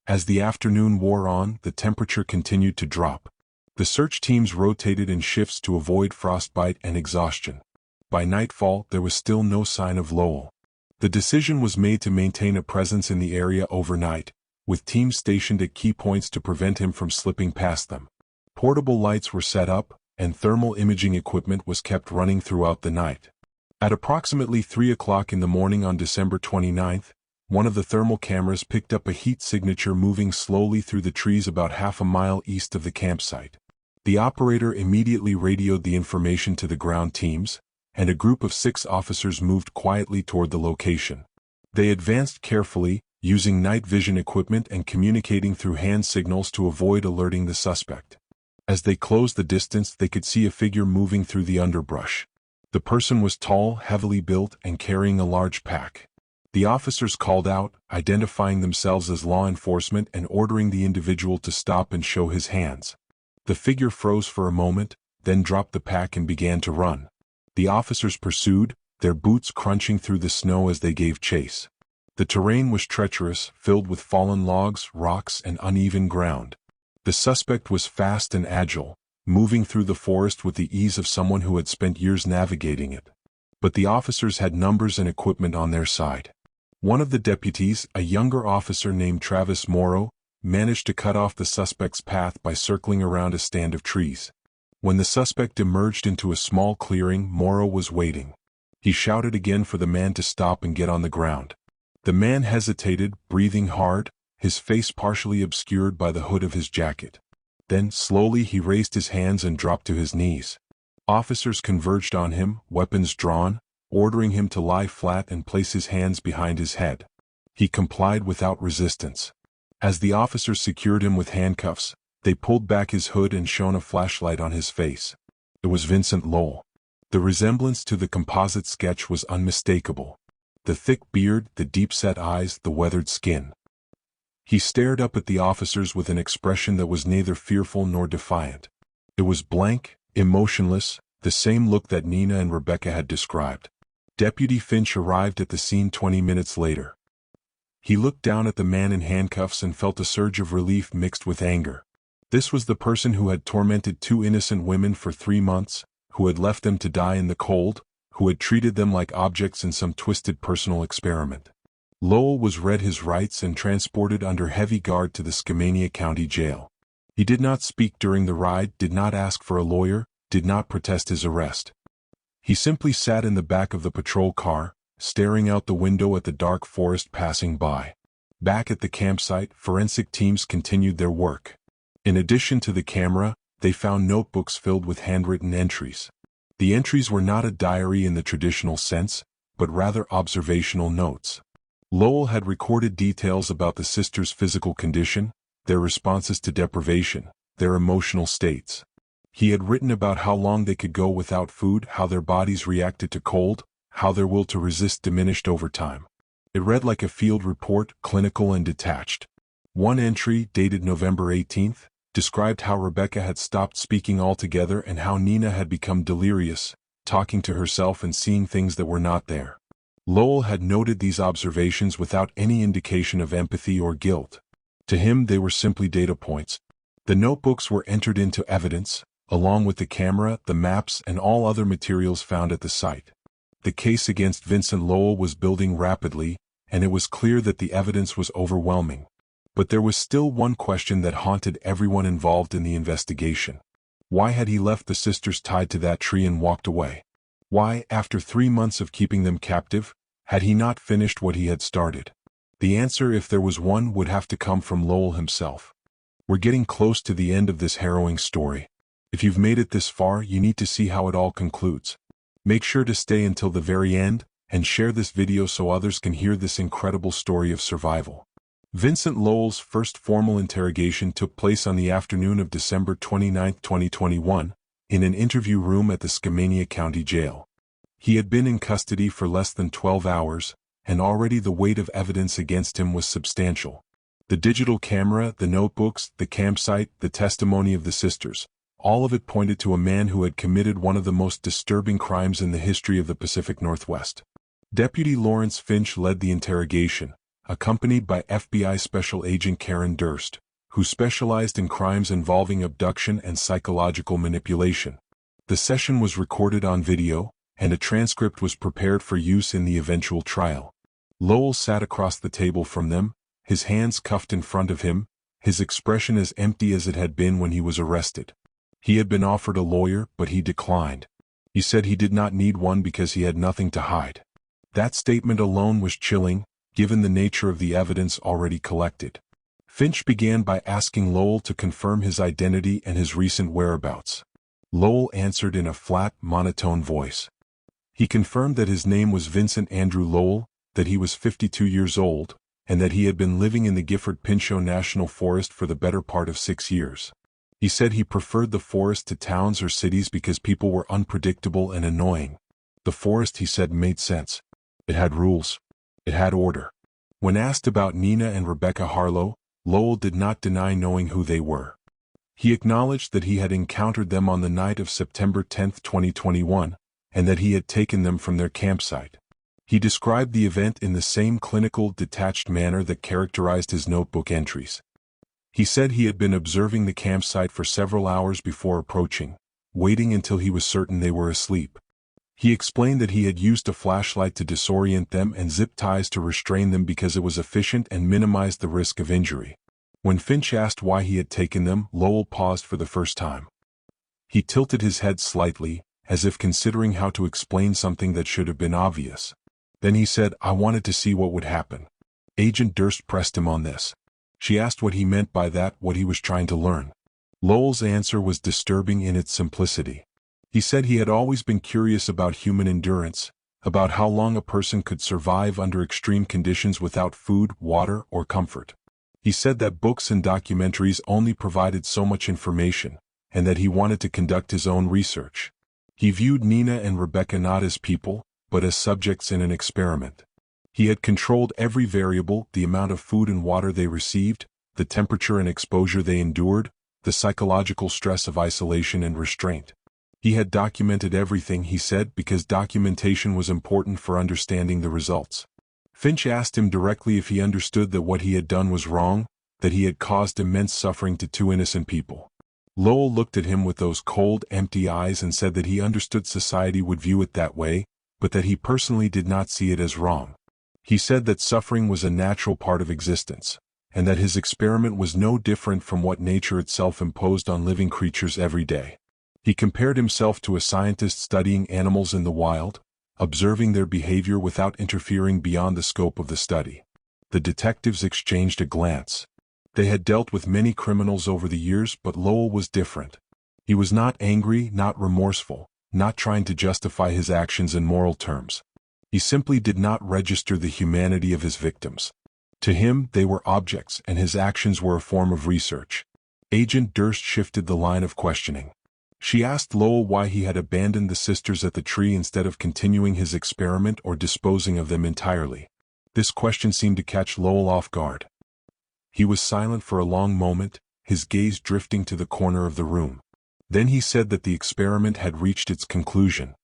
As the afternoon wore on, the temperature continued to drop. The search teams rotated in shifts to avoid frostbite and exhaustion. By nightfall, there was still no sign of Lowell. The decision was made to maintain a presence in the area overnight, with teams stationed at key points to prevent him from slipping past them. Portable lights were set up, and thermal imaging equipment was kept running throughout the night. At approximately 3 o'clock in the morning on December 29, one of the thermal cameras picked up a heat signature moving slowly through the trees about half a mile east of the campsite. The operator immediately radioed the information to the ground teams, and a group of 6 officers moved quietly toward the location. They advanced carefully, using night vision equipment and communicating through hand signals to avoid alerting the suspect. As they closed the distance, they could see a figure moving through the underbrush. The person was tall, heavily built, and carrying a large pack. The officers called out, identifying themselves as law enforcement and ordering the individual to stop and show his hands. The figure froze for a moment, then dropped the pack and began to run. The officers pursued, their boots crunching through the snow as they gave chase. The terrain was treacherous, filled with fallen logs, rocks, and uneven ground. The suspect was fast and agile, moving through the forest with the ease of someone who had spent years navigating it. But the officers had numbers and equipment on their side. One of the deputies, a younger officer named Travis Morrow, managed to cut off the suspect's path by circling around a stand of trees. When the suspect emerged into a small clearing, Morrow was waiting. He shouted again for the man to stop and get on the ground. The man hesitated, breathing hard, his face partially obscured by the hood of his jacket. Then, slowly he raised his hands and dropped to his knees. Officers converged on him, weapons drawn, ordering him to lie flat and place his hands behind his head. He complied without resistance. As the officers secured him with handcuffs, they pulled back his hood and shone a flashlight on his face. It was Vincent Lowell. The resemblance to the composite sketch was unmistakable. The thick beard, the deep-set eyes, the weathered skin. He stared up at the officers with an expression that was neither fearful nor defiant. It was blank, emotionless, the same look that Nina and Rebecca had described. Deputy Finch arrived at the scene 20 minutes later. He looked down at the man in handcuffs and felt a surge of relief mixed with anger. This was the person who had tormented 2 innocent women for 3 months, who had left them to die in the cold, who had treated them like objects in some twisted personal experiment. Lowell was read his rights and transported under heavy guard to the Skamania County Jail. He did not speak during the ride, did not ask for a lawyer, did not protest his arrest. He simply sat in the back of the patrol car, staring out the window at the dark forest passing by. Back at the campsite, forensic teams continued their work. In addition to the camera, they found notebooks filled with handwritten entries. The entries were not a diary in the traditional sense, but rather observational notes. Lowell had recorded details about the sisters' physical condition, their responses to deprivation, their emotional states. He had written about how long they could go without food, how their bodies reacted to cold, how their will to resist diminished over time. It read like a field report, clinical and detached. One entry, dated November 18th, described how Rebecca had stopped speaking altogether and how Nina had become delirious, talking to herself and seeing things that were not there. Lowell had noted these observations without any indication of empathy or guilt. To him, they were simply data points. The notebooks were entered into evidence, along with the camera, the maps, and all other materials found at the site. The case against Vincent Lowell was building rapidly, and it was clear that the evidence was overwhelming. But there was still one question that haunted everyone involved in the investigation. Why had he left the sisters tied to that tree and walked away? Why, after 3 months of keeping them captive, had he not finished what he had started? The answer, if there was one, would have to come from Lowell himself. We're getting close to the end of this harrowing story. If you've made it this far, you need to see how it all concludes. Make sure to stay until the very end, and share this video so others can hear this incredible story of survival. Vincent Lowell's first formal interrogation took place on the afternoon of December 29, 2021, in an interview room at the Skamania County Jail. He had been in custody for less than 12 hours, and already the weight of evidence against him was substantial. The digital camera, the notebooks, the campsite, the testimony of the sisters, all of it pointed to a man who had committed one of the most disturbing crimes in the history of the Pacific Northwest. Deputy Lawrence Finch led the interrogation, accompanied by FBI Special Agent Karen Durst, who specialized in crimes involving abduction and psychological manipulation. The session was recorded on video, and a transcript was prepared for use in the eventual trial. Lowell sat across the table from them, his hands cuffed in front of him, his expression as empty as it had been when he was arrested. He had been offered a lawyer, but he declined. He said he did not need one because he had nothing to hide. That statement alone was chilling, given the nature of the evidence already collected. Finch began by asking Lowell to confirm his identity and his recent whereabouts. Lowell answered in a flat, monotone voice. He confirmed that his name was Vincent Andrew Lowell, that he was 52 years old, and that he had been living in the Gifford Pinchot National Forest for the better part of 6 years. He said he preferred the forest to towns or cities because people were unpredictable and annoying. The forest, he said, made sense. It had rules. It had order. When asked about Nina and Rebecca Harlow, Lowell did not deny knowing who they were. He acknowledged that he had encountered them on the night of September 10, 2021, and that he had taken them from their campsite. He described the event in the same clinical, detached manner that characterized his notebook entries. He said he had been observing the campsite for several hours before approaching, waiting until he was certain they were asleep. He explained that he had used a flashlight to disorient them and zip ties to restrain them because it was efficient and minimized the risk of injury. When Finch asked why he had taken them, Lowell paused for the first time. He tilted his head slightly, as if considering how to explain something that should have been obvious. Then he said, "I wanted to see what would happen." Agent Durst pressed him on this. She asked what he meant by that, what he was trying to learn. Lowell's answer was disturbing in its simplicity. He said he had always been curious about human endurance, about how long a person could survive under extreme conditions without food, water, or comfort. He said that books and documentaries only provided so much information, and that he wanted to conduct his own research. He viewed Nina and Rebecca not as people, but as subjects in an experiment. He had controlled every variable, the amount of food and water they received, the temperature and exposure they endured, the psychological stress of isolation and restraint. He had documented everything, he said, because documentation was important for understanding the results. Finch asked him directly if he understood that what he had done was wrong, that he had caused immense suffering to 2 innocent people. Lowell looked at him with those cold, empty eyes and said that he understood society would view it that way, but that he personally did not see it as wrong. He said that suffering was a natural part of existence, and that his experiment was no different from what nature itself imposed on living creatures every day. He compared himself to a scientist studying animals in the wild, observing their behavior without interfering beyond the scope of the study. The detectives exchanged a glance. They had dealt with many criminals over the years, but Lowell was different. He was not angry, not remorseful, not trying to justify his actions in moral terms. He simply did not register the humanity of his victims. To him, they were objects, and his actions were a form of research. Agent Durst shifted the line of questioning. She asked Lowell why he had abandoned the sisters at the tree instead of continuing his experiment or disposing of them entirely. This question seemed to catch Lowell off guard. He was silent for a long moment, his gaze drifting to the corner of the room. Then he said that the experiment had reached its conclusion.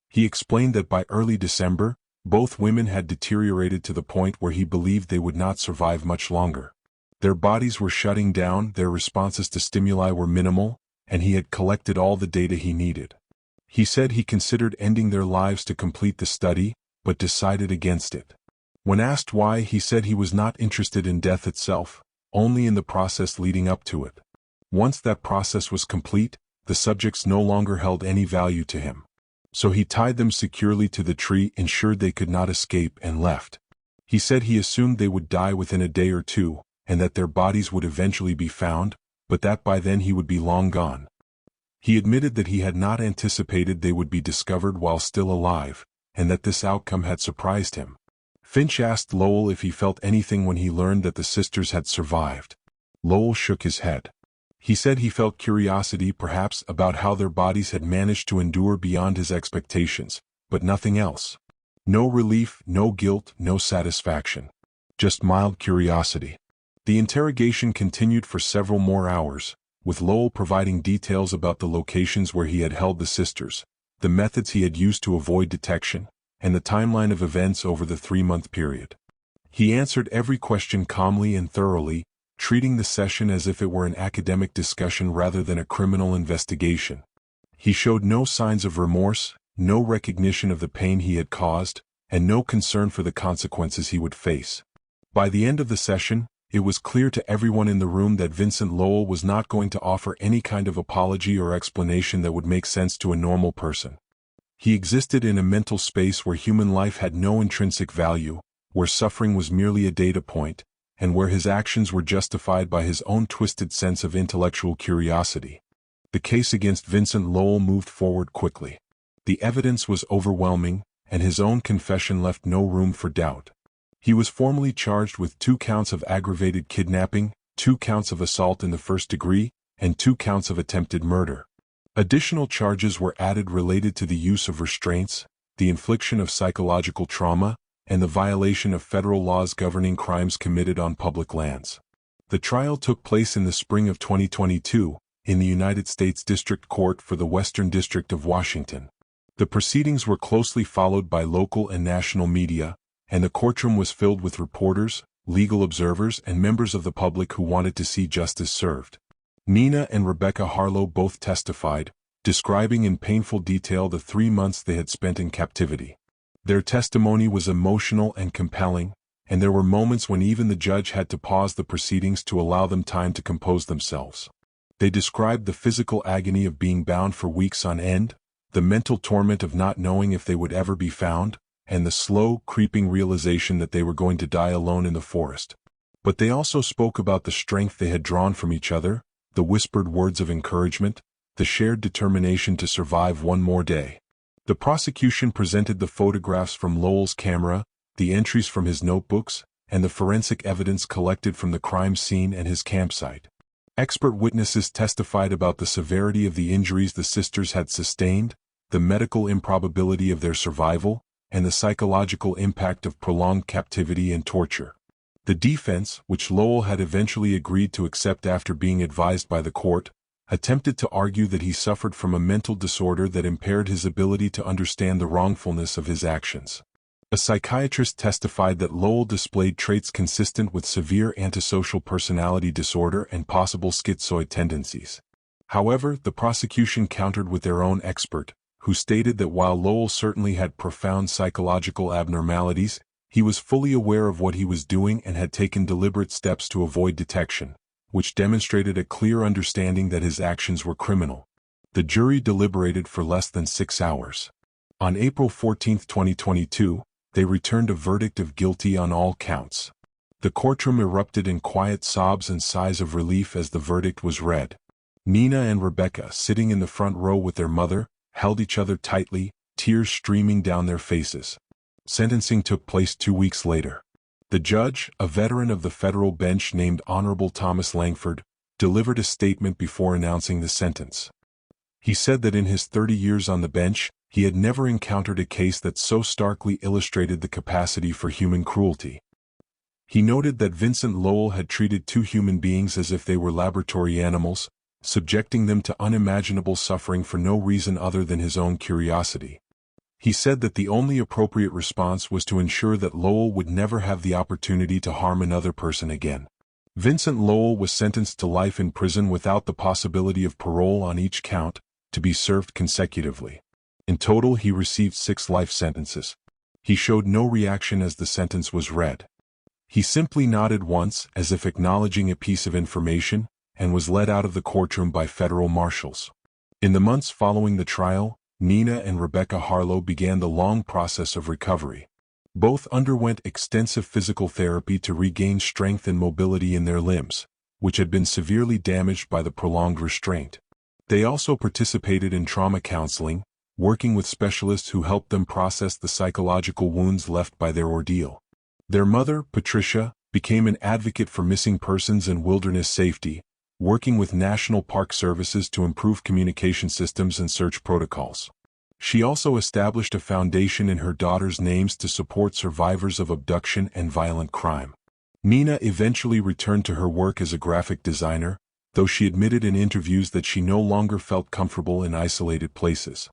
He explained that by early December, both women had deteriorated to the point where he believed they would not survive much longer. Their bodies were shutting down, their responses to stimuli were minimal, and he had collected all the data he needed. He said he considered ending their lives to complete the study, but decided against it. When asked why, he said he was not interested in death itself, only in the process leading up to it. Once that process was complete, the subjects no longer held any value to him. So he tied them securely to the tree, ensured they could not escape, and left. He said he assumed they would die within a day or two, and that their bodies would eventually be found, but that by then he would be long gone. He admitted that he had not anticipated they would be discovered while still alive, and that this outcome had surprised him. Finch asked Lowell if he felt anything when he learned that the sisters had survived. Lowell shook his head. He said he felt curiosity, perhaps, about how their bodies had managed to endure beyond his expectations, but nothing else. No relief, no guilt, no satisfaction. Just mild curiosity. The interrogation continued for several more hours, with Lowell providing details about the locations where he had held the sisters, the methods he had used to avoid detection, and the timeline of events over the 3-month period. He answered every question calmly and thoroughly, treating the session as if it were an academic discussion rather than a criminal investigation. He showed no signs of remorse, no recognition of the pain he had caused, and no concern for the consequences he would face. By the end of the session, it was clear to everyone in the room that Vincent Lowell was not going to offer any kind of apology or explanation that would make sense to a normal person. He existed in a mental space where human life had no intrinsic value, where suffering was merely a data point, and where his actions were justified by his own twisted sense of intellectual curiosity. The case against Vincent Lowell moved forward quickly. The evidence was overwhelming, and his own confession left no room for doubt. He was formally charged with 2 counts of aggravated kidnapping, 2 counts of assault in the first degree, and 2 counts of attempted murder. Additional charges were added related to the use of restraints, the infliction of psychological trauma, and the violation of federal laws governing crimes committed on public lands. The trial took place in the spring of 2022, in the United States District Court for the Western District of Washington. The proceedings were closely followed by local and national media, and the courtroom was filled with reporters, legal observers, and members of the public who wanted to see justice served. Nina and Rebecca Harlow both testified, describing in painful detail the 3 months they had spent in captivity. Their testimony was emotional and compelling, and there were moments when even the judge had to pause the proceedings to allow them time to compose themselves. They described the physical agony of being bound for weeks on end, the mental torment of not knowing if they would ever be found, and the slow, creeping realization that they were going to die alone in the forest. But they also spoke about the strength they had drawn from each other, the whispered words of encouragement, the shared determination to survive one more day. The prosecution presented the photographs from Lowell's camera, the entries from his notebooks, and the forensic evidence collected from the crime scene and his campsite. Expert witnesses testified about the severity of the injuries the sisters had sustained, the medical improbability of their survival, and the psychological impact of prolonged captivity and torture. The defense, which Lowell had eventually agreed to accept after being advised by the court, attempted to argue that he suffered from a mental disorder that impaired his ability to understand the wrongfulness of his actions. A psychiatrist testified that Lowell displayed traits consistent with severe antisocial personality disorder and possible schizoid tendencies. However, the prosecution countered with their own expert, who stated that while Lowell certainly had profound psychological abnormalities, he was fully aware of what he was doing and had taken deliberate steps to avoid detection, which demonstrated a clear understanding that his actions were criminal. The jury deliberated for less than 6 hours. On April 14, 2022, they returned a verdict of guilty on all counts. The courtroom erupted in quiet sobs and sighs of relief as the verdict was read. Nina and Rebecca, sitting in the front row with their mother, held each other tightly, tears streaming down their faces. Sentencing took place 2 weeks later. The judge, a veteran of the federal bench named Honorable Thomas Langford, delivered a statement before announcing the sentence. He said that in his 30 years on the bench, he had never encountered a case that so starkly illustrated the capacity for human cruelty. He noted that Vincent Lowell had treated 2 human beings as if they were laboratory animals, subjecting them to unimaginable suffering for no reason other than his own curiosity. He said that the only appropriate response was to ensure that Lowell would never have the opportunity to harm another person again. Vincent Lowell was sentenced to life in prison without the possibility of parole on each count, to be served consecutively. In total, he received 6 life sentences. He showed no reaction as the sentence was read. He simply nodded once, as if acknowledging a piece of information, and was led out of the courtroom by federal marshals. In the months following the trial, Nina and Rebecca Harlow began the long process of recovery. Both underwent extensive physical therapy to regain strength and mobility in their limbs, which had been severely damaged by the prolonged restraint. They also participated in trauma counseling, working with specialists who helped them process the psychological wounds left by their ordeal. Their mother, Patricia, became an advocate for missing persons and wilderness safety, working with National Park Services to improve communication systems and search protocols. She also established a foundation in her daughters' names to support survivors of abduction and violent crime. Nina eventually returned to her work as a graphic designer, though she admitted in interviews that she no longer felt comfortable in isolated places.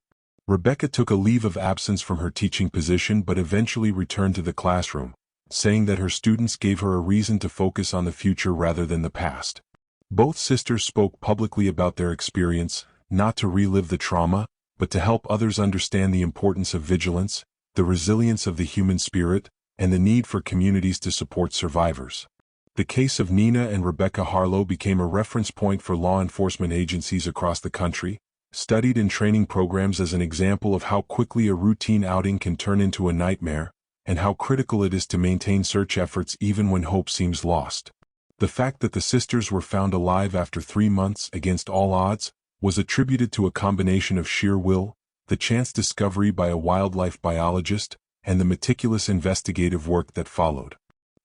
Rebecca took a leave of absence from her teaching position but eventually returned to the classroom, saying that her students gave her a reason to focus on the future rather than the past. Both sisters spoke publicly about their experience, not to relive the trauma, but to help others understand the importance of vigilance, the resilience of the human spirit, and the need for communities to support survivors. The case of Nina and Rebecca Harlow became a reference point for law enforcement agencies across the country, studied in training programs as an example of how quickly a routine outing can turn into a nightmare, and how critical it is to maintain search efforts even when hope seems lost. The fact that the sisters were found alive after 3 months against all odds was attributed to a combination of sheer will, the chance discovery by a wildlife biologist, and the meticulous investigative work that followed.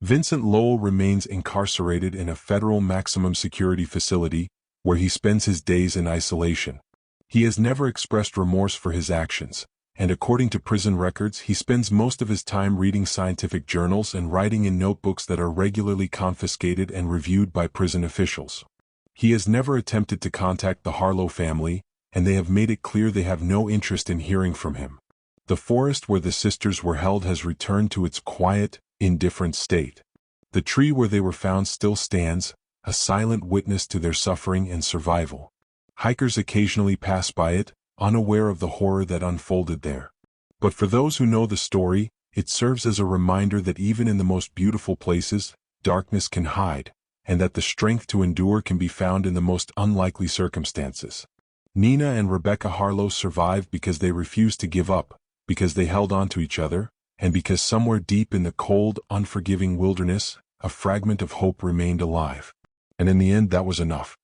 Vincent Lowell remains incarcerated in a federal maximum security facility, where he spends his days in isolation. He has never expressed remorse for his actions, and according to prison records, he spends most of his time reading scientific journals and writing in notebooks that are regularly confiscated and reviewed by prison officials. He has never attempted to contact the Harlow family, and they have made it clear they have no interest in hearing from him. The forest where the sisters were held has returned to its quiet, indifferent state. The tree where they were found still stands, a silent witness to their suffering and survival. Hikers occasionally pass by it, unaware of the horror that unfolded there. But for those who know the story, it serves as a reminder that even in the most beautiful places, darkness can hide, and that the strength to endure can be found in the most unlikely circumstances. Nina and Rebecca Harlow survived because they refused to give up, because they held on to each other, and because somewhere deep in the cold, unforgiving wilderness, a fragment of hope remained alive. And in the end, that was enough.